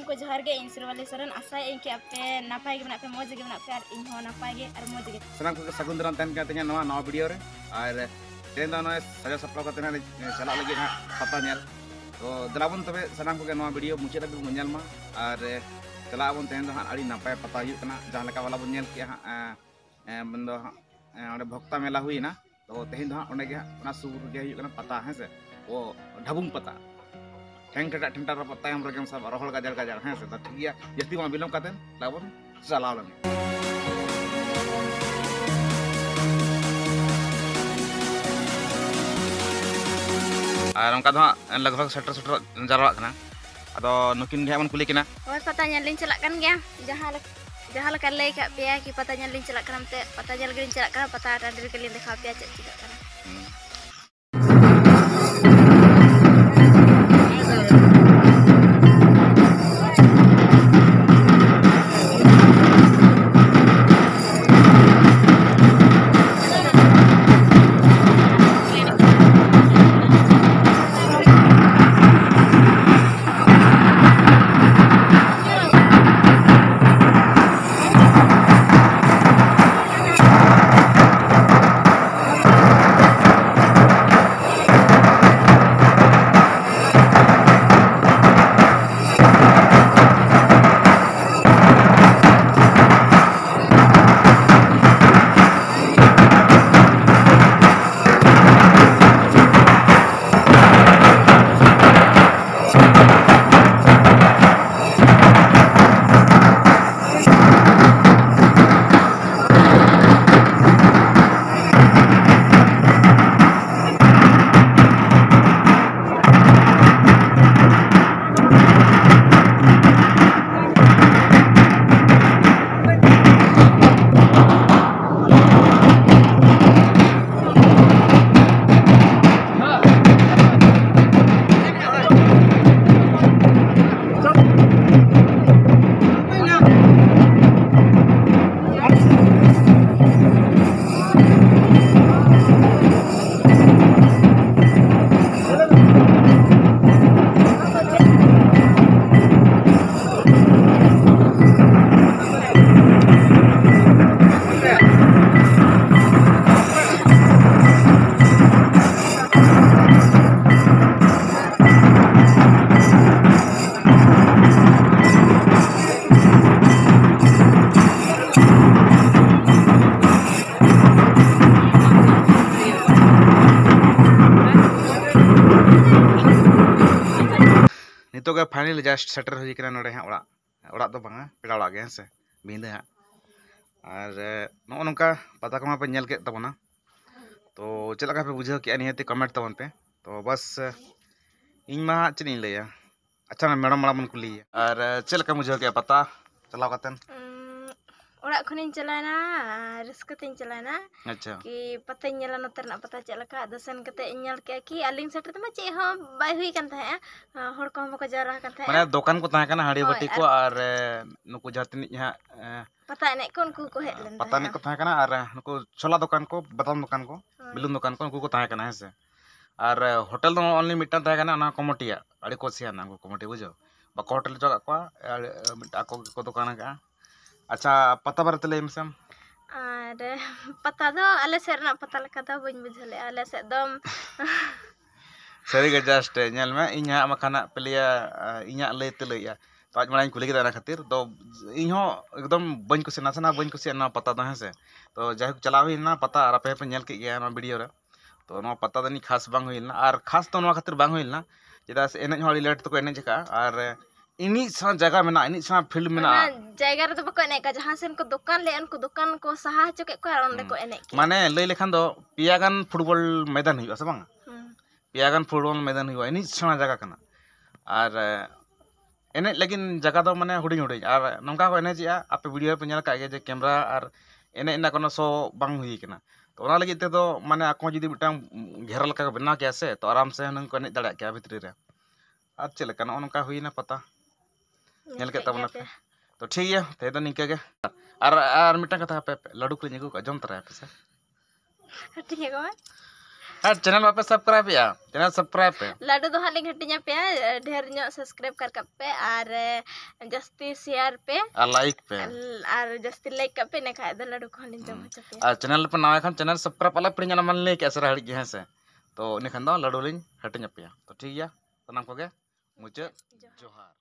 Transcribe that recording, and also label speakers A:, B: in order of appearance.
A: को जोहार गे इन सिरवाली सरन आशा इन के आपे नापाय गे पे मौज गे पे और इन हो नापाय गे और मौज गे
B: सनाम को सगुन दराम तहन का तेना नवा वीडियो रे और तेन दा नय सजा सपड़ा का तेना चला लगे ना पता नेल तो दलाबन तबे सनाम को नवा वीडियो मुचे तक बन नेल मा और चला बन तेन दा अड़ी नापाय पता हुई कना जहां लका वाला बन नेल के हां बन दो ओंडे भक्ता मेला हुईना तो तेन दा ओंडे गे ना सुर गे हुई कना पता है से वो ढाबुंग पता ठेंग ठेंटा पता हम रगम सब रोहल गाजर गाजर है से तो ठीक गया जस्ती मा बिलम कातेन लाबन चलाव लगे और उनका दो लगभग सेटर सेटर जारवा कना अदो नुकिन गे मन कुली किना
A: और पता लिंग चला कन गया जहां लका लay का पे कि पता लिंग चला कन ते पता जल गे चला कन पता टांडर के लिंग देखा पे चेक चिका कना
B: नितो के फाइनल जस्ट सेटर हुई कना नोडे हां ओड़ा दो बांगा पेड़ा ओड़ा गे हसे बिंदे हां और नो नोका पता कमा पे नेल के तबना तो चला का पे बुझाव के निहते कमेंट तबन पे तो बस इन मा चनी लैया अच्छा मैडम माड़ा मन कुली और चलका बुझाव के पता चलाव कातन
A: ओड़ा खनिन चलाना रस्कतिन चलाना
B: अच्छा
A: कि पता नेला नतरना पता चलका दसन कते नेल के कि अलिंग सेटर तमा चे हम बाय हुई कन था हर को हम को जरा कन था
B: माने दुकान को ताहे कना हाड़ी बटी को और नुकु जातनी हा
A: पता ने कोन को हेट लेन
B: पता ने को ताहे कना और नुकु छोला दुकान को बदाम दुकान को बिलुन दुकान को नुकु को ताहे कना है और होटल दो ओनली मिटन ताहे कना ना कमोटिया अड़ी को सिया ना कमोटी बुझो बाको होटल जगह को मिटा को दुकान का अच्छा पता बारे तले मसम
A: और पता दो आले सेरना पता लका दो बइन बुझले आले से दम
B: सरी के जस्ट नेल में इन्हा मखाना पेलिया इन्हा लय तलैया तो आज माने कुली के खातिर तो इहो एकदम बइन कुसी नासना बइन कुसी ना पता दा है से तो जाय चला हुई ना पता और पे नेल के गया ना वीडियो रे तो नो पता दनी खास बांग हुइलना और खास तो नो खातिर बांग हुइलना जेदा से एने हड़ी लेट तो को एने जका और इनी सा जगह में ना इनी सा फील्ड में ना
A: जगह रे तो बको एने का जहां से उनको दुकान ले उनको दुकान को सहा चके को ओंडे को एने के
B: माने लय लेखान दो पियागान फुटबॉल मैदान हुई से बांग पियागान फुटबॉल मैदान हुई इनी सा जगह कना और एने लेकिन जगह दो माने हुडिंग हुडिंग और नंका को एने जिया आपे वीडियो पे नेल का जे कैमरा और एने इना कोनो सो बांग हुई कना तो ओना लगी ते दो माने आको जदी मिटांग घेरा लका बना के से तो आराम से नंग को एने दड़ा के भितरी रे और चले कना ओनका हुई ना पता नेल के तबना पे तो ठीक है ते तो निके के और मिटांग कथा पे लड्डू को निगु को जम तरा पे से
A: ठीक है
B: हाँ चैनल पे सब्सक्राइब या चैनल सब्सक्राइब पे
A: लाडू दो हालिंग हटिnya पे ढेर ᱧᱚᱜ सब्सक्राइब कर कप पे और जस्ती शेयर पे
B: और लाइक पे
A: और जस्ती लाइक कप पे ने खाए दो लाडू को लिंजम हो चपे
B: और चैनल पे नवा खान चैनल सब्सक्राइब वाला पे ᱧᱮᱞ मान ले कैसे रह गए हैं से तो ने खान दो लाडू लिंग हटिnya पे तो ठीक है सनाम को के मुझे जोहार।